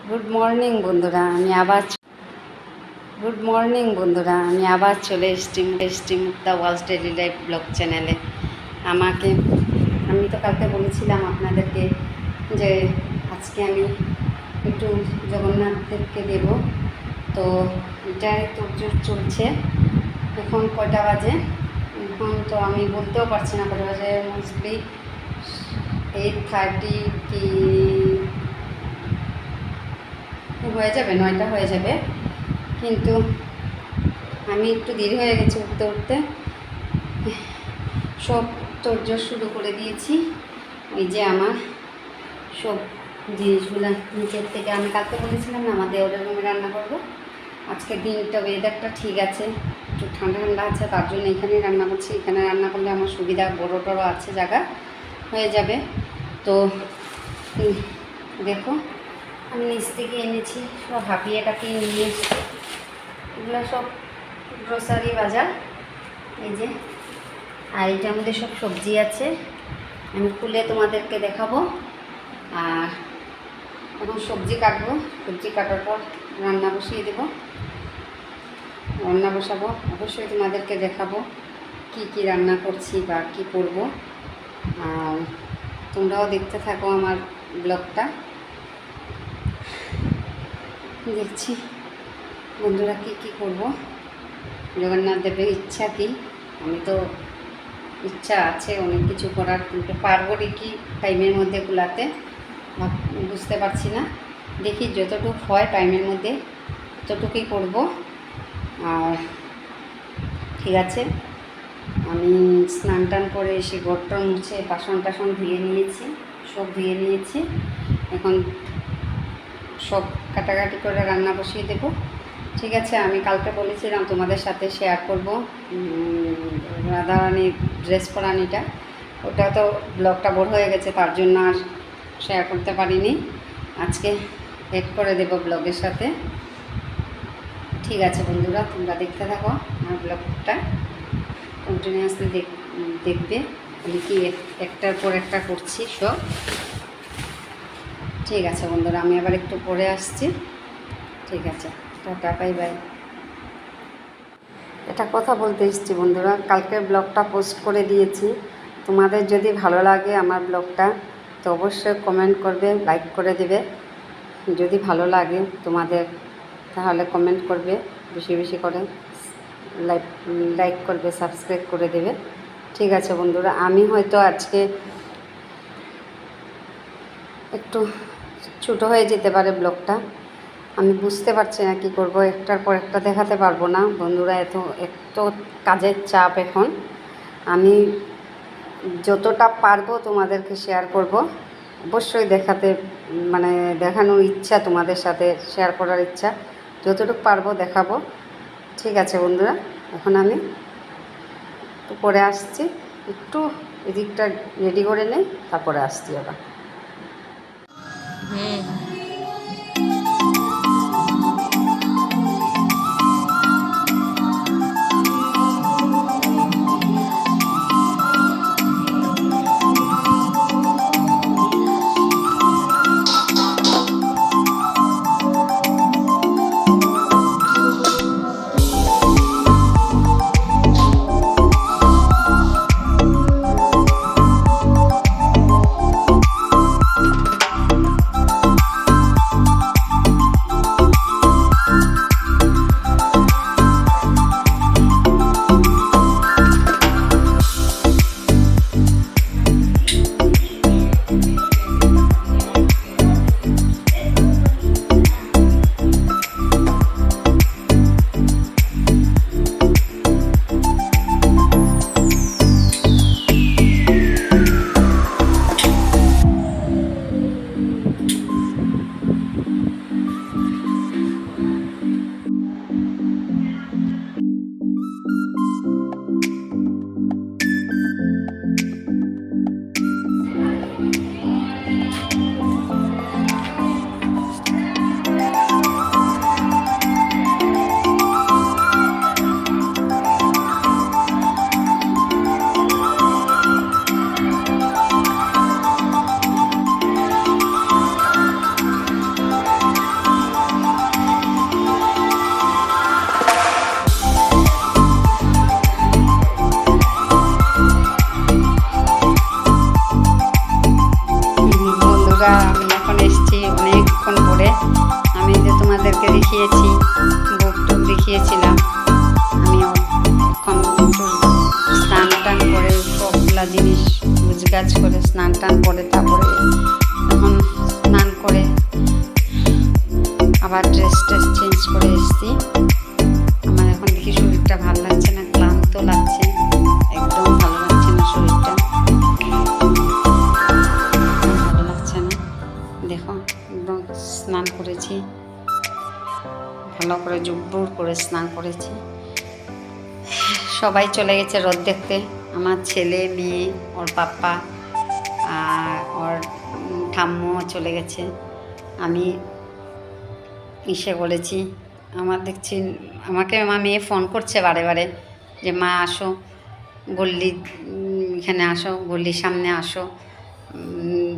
Good morning বন্ধুরা, আমি আবার চলে এসেছি মুক্তা ওয়াজ ডেইলি লাইফ ব্লগ চ্যানেলে। আমি তো কালকে বলেছিলাম আপনাদেরকে যে আজকে আমি একটু জগন্নাথ দেবকে দেব, তো এটাই তোড়জোড় চলছে। এখন কয়টা বাজে এখন তো আমি বলতেও পারছি না কয়টা বাজে, মোস্টলি 8:30 কি হয়ে যাবে, 9টা হয়ে যাবে। কিন্তু আমি একটু দেরি হয়ে গেছে উঠতে সব তোড়জোড় শুরু করে দিয়েছি। এই যে আমার সব জিনিসগুলো নিচের থেকে, আমি কালকে বলেছিলাম না আমার দেওরের রুমে রান্না করবো। আজকে দিনটা ওয়েদারটা ঠিক আছে, একটু ঠান্ডা ঠান্ডা আছে, তার জন্য এখানেই রান্না করছি। এখানে রান্না করলে আমার সুবিধা, বড়ো টড়ো আছে জায়গা, হয়ে যাবে। তো দেখো আমি নিচ থেকে এনেছি সব হাঁপিয়ে টাপিয়ে নিয়ে এসেছি। এগুলো সব গ্রোসারি বাজার। এই যে, আর এটার মধ্যে সব সবজি আছে, আমি খুলে তোমাদেরকে দেখাবো। আর এখন সবজি কাটবো, সবজি কাটার পর রান্না বসিয়ে দেবো, রান্না বসাবো। অবশ্যই তোমাদেরকে দেখাবো কি কি রান্না করছি বা কি করব। আর তোমরাও দেখতে থাকো আমার ব্লগটা। দেখছি বন্ধুরা কি কি করব, জগন্নাথ দেবের ইচ্ছা কি। আমি তো ইচ্ছা আছে অনেক কিছু করার, কিন্তু পারবো কি টাইমের মধ্যে গুলাতে বুঝতে পারছি না। দেখি যতটুকু হয় টাইমের মধ্যে ততটুকুই করব। আর ঠিক আছে, আমি স্নান টান করে এসে ঘরটা মুছে বাসন টাসন ধুয়ে নিয়েছি, সব ধুয়ে নিয়েছি। এখন সব কাটাকাটি করে রান্না বসিয়ে দেবো। ঠিক আছে, আমি কালকে বলেছিলাম তোমাদের সাথে শেয়ার করব রাধারানীর ড্রেস পরানিটা, ওটা তো ব্লগটা বড় হয়ে গেছে, তার জন্য আর শেয়ার করতে পারিনি। আজকে এড করে দেব ব্লগের সাথে। ঠিক আছে বন্ধুরা, তোমরা দেখতে থাকো আমার ব্লগটা, কন্টিনিউয়াসলি দেখবে আমি কি একটার পর একটা করছি সব। ঠিক আছে বন্ধুরা, আমি আবার একটু পরে আসছি। ঠিক আছে, টাটা, বাই বাই। এটা কথা বলতে এসেছি বন্ধুরা, কালকে ব্লগটা পোস্ট করে দিয়েছি। তোমাদের যদি ভালো লাগে আমার ব্লগটা তো অবশ্যই কমেন্ট করবে, লাইক করে দেবে। যদি ভালো লাগে তোমাদের তাহলে কমেন্ট করবে, বেশি বেশি করে লাইক করবে, সাবস্ক্রাইব করে দেবে। ঠিক আছে বন্ধুরা, আমি হয়তো আজকে একটু ছোটো হয়ে যেতে পারে ব্লগটা, আমি বুঝতে পারছি না কি করব, একটার পর একটা দেখাতে পারবো না বন্ধুরা। এত কাজের চাপ এখন, আমি যতটা পারবো তোমাদেরকে শেয়ার করব। অবশ্যই দেখানোর ইচ্ছা, তোমাদের সাথে শেয়ার করার ইচ্ছা, যতটুকু পারবো দেখাবো। ঠিক আছে বন্ধুরা, এখন আমি একটু পরে আসছি, একটু এদিকটা রেডি করে নেই, তারপরে আসছি আবার। অনেকক্ষণ পরে। আমি যে তোমাদেরকে দেখিয়েছি, বুক টুক দেখিয়েছিলাম, আমি এখন একটু স্নান টান করে সবগুলা জিনিস গুছগাছ করে স্নান টান করে তারপরে এখন স্নান করে আবার ড্রেস চেঞ্জ করে এসেছি। আমার এখন দেখি শরীরটা ভালো লাগছে না, ক্লান্ত লাগছে, একদম ভালো লাগছে না শরীরটা, ভালো লাগছে না। দেখো একদম স্নান করেছি, ভালো করে জুব্বুর করে স্নান করেছি। সবাই চলে গেছে রথ দেখতে, আমার ছেলে, মেয়ে, ওর পাপ্পা আর ওর ঠাম্মুও চলে গেছে। আমি ইসে বলেছি, দেখছি আমাকে আমার মেয়ে ফোন করছে বারে বারে যে মা আসো, গল্লি এখানে আসো, গল্লির সামনে আসো,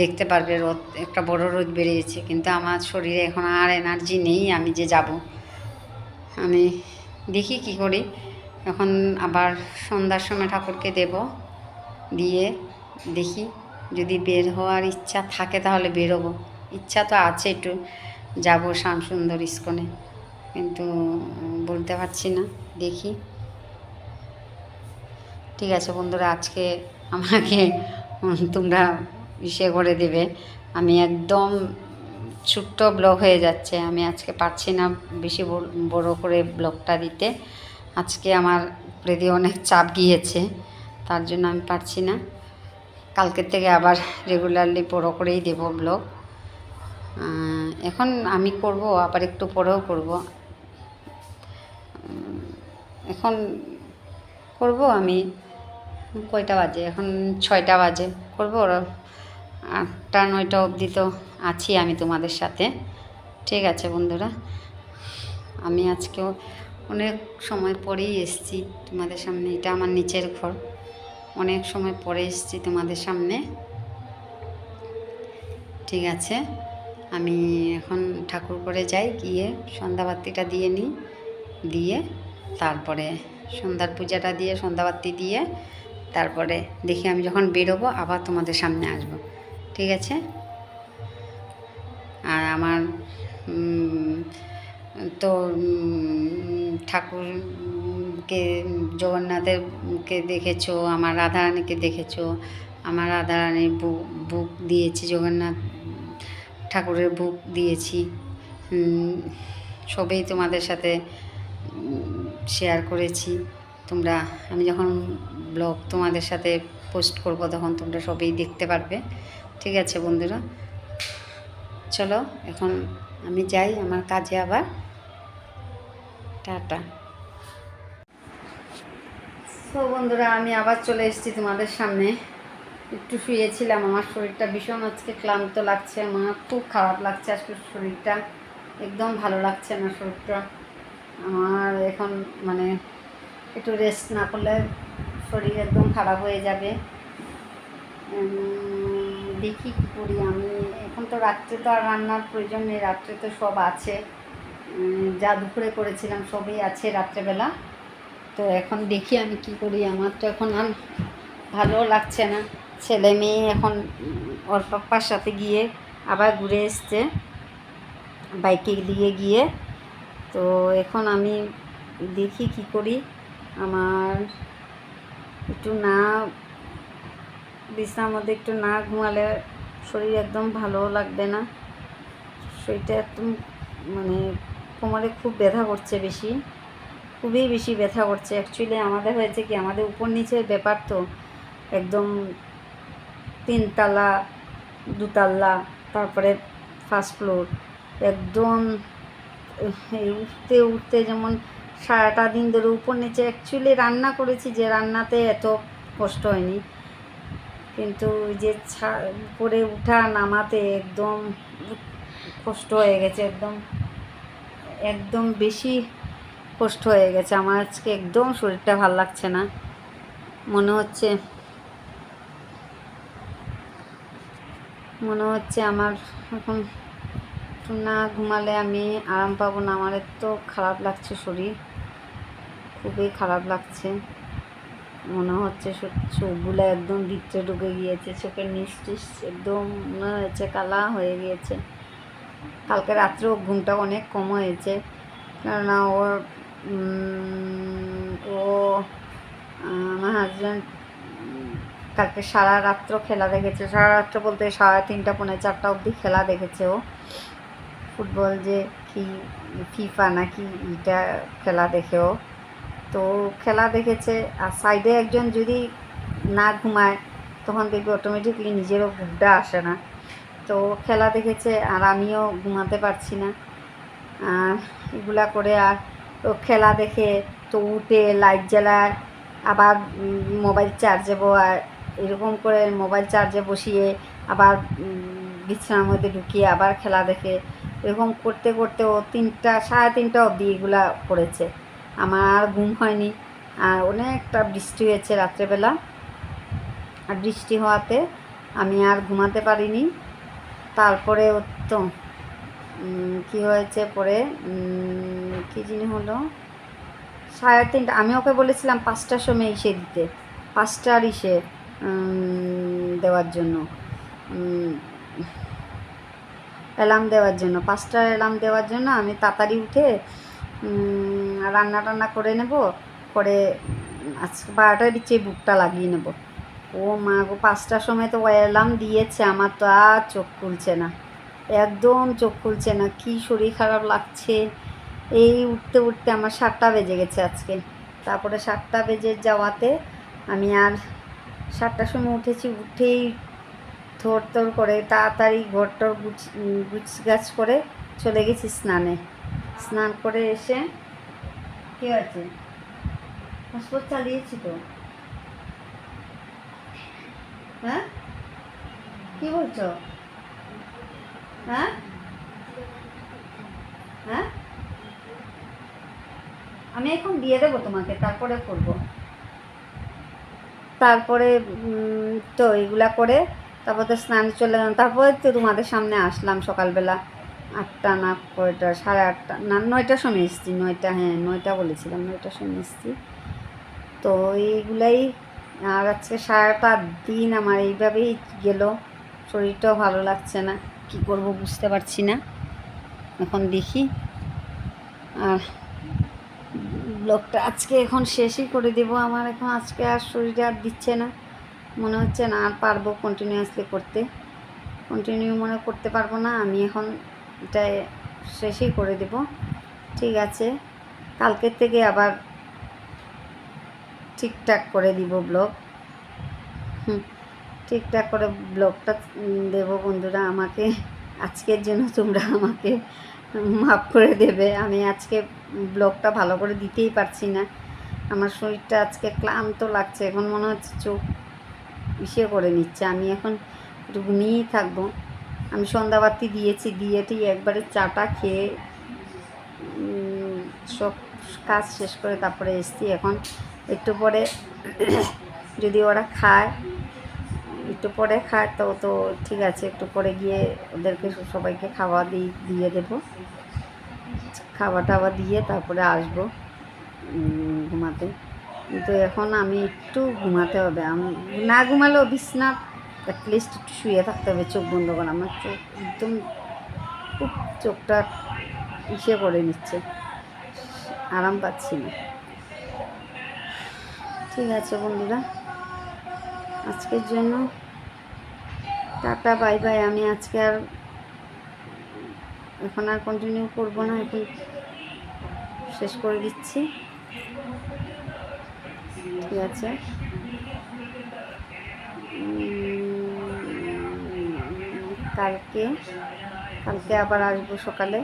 দেখতে পারবে রথ, একটা বড় রথ বেরিয়েছে। কিন্তু আমার শরীরে এখন আর এনার্জি নেই আমি যে যাব। আমি দেখি কি করি। এখন আবার সন্ধ্যার সময় ঠাকুরকে দেব, দিয়ে দেখি যদি বের হওয়ার ইচ্ছা থাকে তাহলে বেরোবো। ইচ্ছা তো আছে একটু যাবো শ্যামসুন্দর ইস্কনে, কিন্তু বলতে পারছি না, দেখি। ঠিক আছে বন্ধুরা, আজকে আমাকে তোমরা ইসে করে দেবে। আমি একদম ছোট্ট ব্লগ হয়ে যাচ্ছে, আমি আজকে পারছি না বেশি বড় করে ব্লগটা দিতে। আজকে আমার উপরে দিয়ে অনেক চাপ গিয়েছে, তার জন্য আমি পারছি না। কালকের থেকে আবার রেগুলারলি বড় করেই দেব ব্লগ। এখন আমি করব, আবার একটু পরেও করব। এখন করব আমি, কয়টা বাজে এখন? 6টা বাজে। করবো 8টা 9টা অবধি তো আছি আমি তোমাদের সাথে। ঠিক আছে বন্ধুরা, আমি আজকেও অনেক সময় পরেই এসেছি তোমাদের সামনে। এটা আমার নিচের ঘর, অনেক সময় পরে এসেছি তোমাদের সামনে। ঠিক আছে, আমি এখন ঠাকুর করে যাই, গিয়ে সন্ধ্যাবাতিটা দিয়ে নিই, দিয়ে তারপরে সন্ধ্যার পূজাটা দিয়ে সন্ধ্যাবাতি দিয়ে তারপরে দেখি আমি যখন বেরোবো আবার তোমাদের সামনে আসব। ঠিক আছে? আর আমার তো ঠাকুরকে, জগন্নাথেরকে দেখেছো, আমার রাধারানীকে দেখেছো। আমার রাধারানীর বুক দিয়েছি, জগন্নাথ ঠাকুরের বুক দিয়েছি, সবই তোমাদের সাথে শেয়ার করেছি। তোমরা, আমি যখন ব্লগ তোমাদের সাথে পোস্ট করব তখন তোমরা সবই দেখতে পারবে। ঠিক আছে বন্ধুরা, চলো এখন আমি যাই আমার কাজে আবার। টাটা। তো বন্ধুরা, আমি আবার চলে এসেছি তোমাদের সামনে। একটু শুয়েছিলাম, আমার শরীরটা ভীষণ আজকে ক্লান্ত লাগছে, আমার খুব খারাপ লাগছে আজকে শরীরটা, একদম ভালো লাগছে না শরীরটা আমার। এখন মানে একটু রেস্ট না করলে শরীর একদম খারাপ হয়ে যাবে। দেখি কী করি আমি। এখন তো রাত্রে তো আর রান্নার প্রয়োজন নেই, রাত্রে তো সব আছে, যা দুপুরে করেছিলাম সবই আছে রাত্রেবেলা। তো এখন দেখি আমি কি করি। আমার তো এখন আর ভালো লাগছে না। ছেলে মেয়ে এখন ওর পাপ্পার সাথে গিয়ে আবার ঘুরে এসছে বাইকে দিয়ে গিয়ে। তো এখন আমি দেখি কি করি। আমার একটু না বিছানার মধ্যে একটু না ঘুমালে শরীর একদম ভালো লাগবে না। শরীরটা একদম মানে কোমরে খুব ব্যথা করছে, খুবই বেশি ব্যথা করছে। অ্যাকচুয়ালি আমাদের হয়েছে কি, আমাদের উপর নিচের ব্যাপার তো, একদম 3 তলা 2 তলা, তারপরে ফার্স্ট ফ্লোর, একদম উঠতে উঠতে যেমন সারাটা দিন ধরে উপর নিচে। অ্যাকচুয়ালি রান্না করেছি, যে রান্নাতে এত কষ্ট হয়নি, কিন্তু যে উপরে উঠা নামাতে একদম কষ্ট হয়ে গেছে, একদম বেশি কষ্ট হয়ে গেছে আমার। আজকে একদম শরীরটা ভালো লাগছে না, মনে হচ্ছে আমার এখন না ঘুমালে আমি আরাম পাবো না। আমার এত খারাপ লাগছে শরীর, খুবই খারাপ লাগছে। মনে হচ্ছে চোখগুলো একদম ভিতরে ঢুকে গিয়েছে, চোখের নিচ একদম মনে হচ্ছে কালা হয়ে গিয়েছে। কালকে রাত্রেও ঘুমটা অনেক কম হয়েছে, কেননা ও আমার হাজব্যান্ড কালকে সারা রাত্র খেলা দেখেছে। সারা রাত্র বলতে 3:30 পৌনে 4টা অবধি খেলা দেখেছে ও। ফুটবল যে কি ফিফা নাকি এটা খেলা দেখেও, তো খেলা দেখেছে। আর সাইডে একজন যদি না ঘুমায় তখন দেখবে অটোমেটিকলি নিজেরও ঘুমটা আসে না। তো খেলা দেখেছে আর আমিও ঘুমাতে পারছি না। আর এগুলা করে আর তো খেলা দেখে তো উঠে লাইট জ্বালায়, আবার মোবাইল চার্জে আর এরকম করে মোবাইল চার্জে বসিয়ে আবার বিছানার মধ্যে ঢুকিয়ে আবার খেলা দেখে, এরকম করতে করতে ও 3:30 অবধি এগুলা করেছে। আমার আর ঘুম হয়নি। আর অনেকটা বৃষ্টি হয়েছে রাত্রেবেলা, আর বৃষ্টি হওয়াতে আমি আর ঘুমাতে পারিনি। তারপরে তো কী হয়েছে পরে কী জিনিস হলো 3:30, আমি ওকে বলেছিলাম 5টার সময় এসে দিতে, 5টার দেওয়ার জন্য অ্যালার্ম দেওয়ার জন্য, 5টার অ্যালার্ম দেওয়ার জন্য। আমি তাড়াতাড়ি উঠে রান্না টান্না করে নেব, করে আজকে 12টার বিচে বুকটা লাগিয়ে নেব। ও মা গো, 5টার সময় তো অ্যালার্ম দিয়েছে, আমার তো আর চোখ খুলছে না, একদম চোখ খুলছে না, কি শরীর খারাপ লাগছে। এই উঠতে উঠতে আমার 7টা বেজে গেছে আজকে। তারপরে 7টা বেজে যাওয়াতে আমি আর 7টার সময় উঠেছি, উঠেই থর করে তাড়াতাড়ি ঘরটর গুছ করে চলে গেছি স্নানে। স্নান করে এসে কী হয়েছে, হসপিটাল চালিয়েছি তো। হ্যাঁ কী বলছো? হ্যাঁ হ্যাঁ আমি এখন দিয়ে দেবো তোমাকে, তারপরে করব। তারপরে তো এইগুলা করে তারপর তো স্নান চলে গেলাম। তারপরে তো তোমাদের সামনে আসলাম সকালবেলা 8টা না কয়টা, 8:30 না 9টার সময় এসেছি। 9টা, হ্যাঁ 9টা বলেছিলাম, 9টার সময় এসেছি। তো এইগুলাই। আর আজকে সারাটা দিন আমার এইভাবেই গেল, শরীরটাও ভালো লাগছে না, কি করব বুঝতে পারছি না। এখন দেখি আর ব্লগটা আজকে এখন শেষই করে দেব। আমার এখন আজকে আর শরীরে আর দিচ্ছে না, মনে হচ্ছে না আর পারবো কন্টিনিউয়াসলি করতে, কন্টিনিউ মনে করতে পারবো না। আমি এখন এটা শেষই করে দেব। ঠিক আছে, কালকের থেকে আবার ঠিকঠাক করে দিব ব্লগ। ঠিকঠাক করে ব্লগটা দেব বন্ধুরা। আমাকে আজকের জন্য তোমরা আমাকে মাফ করে দেবে। আমি আজকে ব্লগটা ভালো করে দিতেই পারছি না, আমার শরীরটা আজকে ক্লান্ত লাগছে। এখন মনে হচ্ছে চোখ করে নিচ্ছে। আমি এখন একটু ঘুমিয়েই থাকবো। আমি সন্ধ্যাবাতি দিয়েছি, দিয়েটি একবারে চাটা খেয়ে সব কাজ শেষ করে তারপরে এসছি। এখন একটু পরে যদি ওরা খায়, একটু পরে খায় তো ঠিক আছে, একটু পরে গিয়ে ওদেরকে সবাইকে খাওয়া দিয়ে দেবো, খাওয়া টাওয়া দিয়ে তারপরে আসবো ঘুমাতে। কিন্তু এখন আমি একটু ঘুমাতে হবে, আমি না ঘুমালেও বিছনা অ্যাটলিস্ট একটু শুয়ে থাকতে হবে চোখ বন্ধ করে। আমার চোখ একদম খুব চোখটা করে নিচ্ছে, আরাম পাচ্ছি না। ঠিক আছে বন্ধুরা, আজকের জন্য টাটা, বাই বাই। আমি আজকে আর এখন আর কন্টিনিউ করব না, এখন শেষ করে দিচ্ছি। ঠিক আছে, কালকে আবার আসবো সকালে।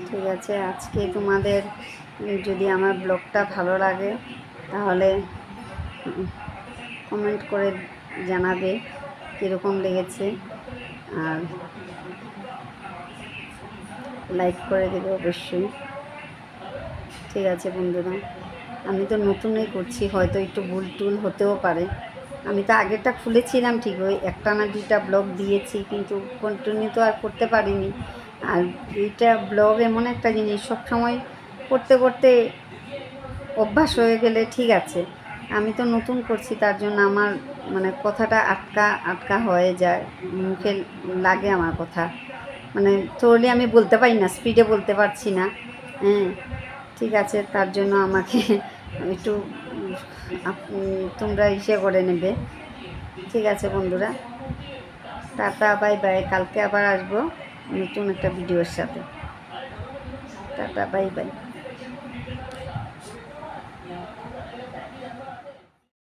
ঠিক আছে, আজকে তোমাদের যদি আমার ব্লগটা ভালো লাগে তাহলে কমেন্ট করে জানাবে কীরকম লেগেছে, আর লাইক করে দেবে অবশ্যই। ঠিক আছে বন্ধুরা, আমি তো নতুনই করছি, হয়তো একটু ভুল টুল হতেও পারে। আমি তো আগেরটা খুলেছিলাম ঠিক, ওই 1টা না 2টা ব্লগ দিয়েছি, কিন্তু কন্টিনিউ তো আর করতে পারিনি। আর এইটা ব্লগ এমন একটা জিনিস, সবসময় করতে করতে অভ্যাস হয়ে গেলে ঠিক আছে। আমি তো নতুন করছি, তার জন্য আমার কথাটা আটকা হয়ে যায়, মুখে লাগে আমার কথা। মানে থোরলি আমি বলতে পারি না, স্পিডে বলতে পারছি না। হ্যাঁ, ঠিক আছে, তার জন্য আমাকে একটু তোমরা ইসে করে নেবে। ঠিক আছে বন্ধুরা, টাটা, বাই বাই। কালকে আবার আসবো নতুন একটা ভিডিওর সাথে। Tata, bye bye.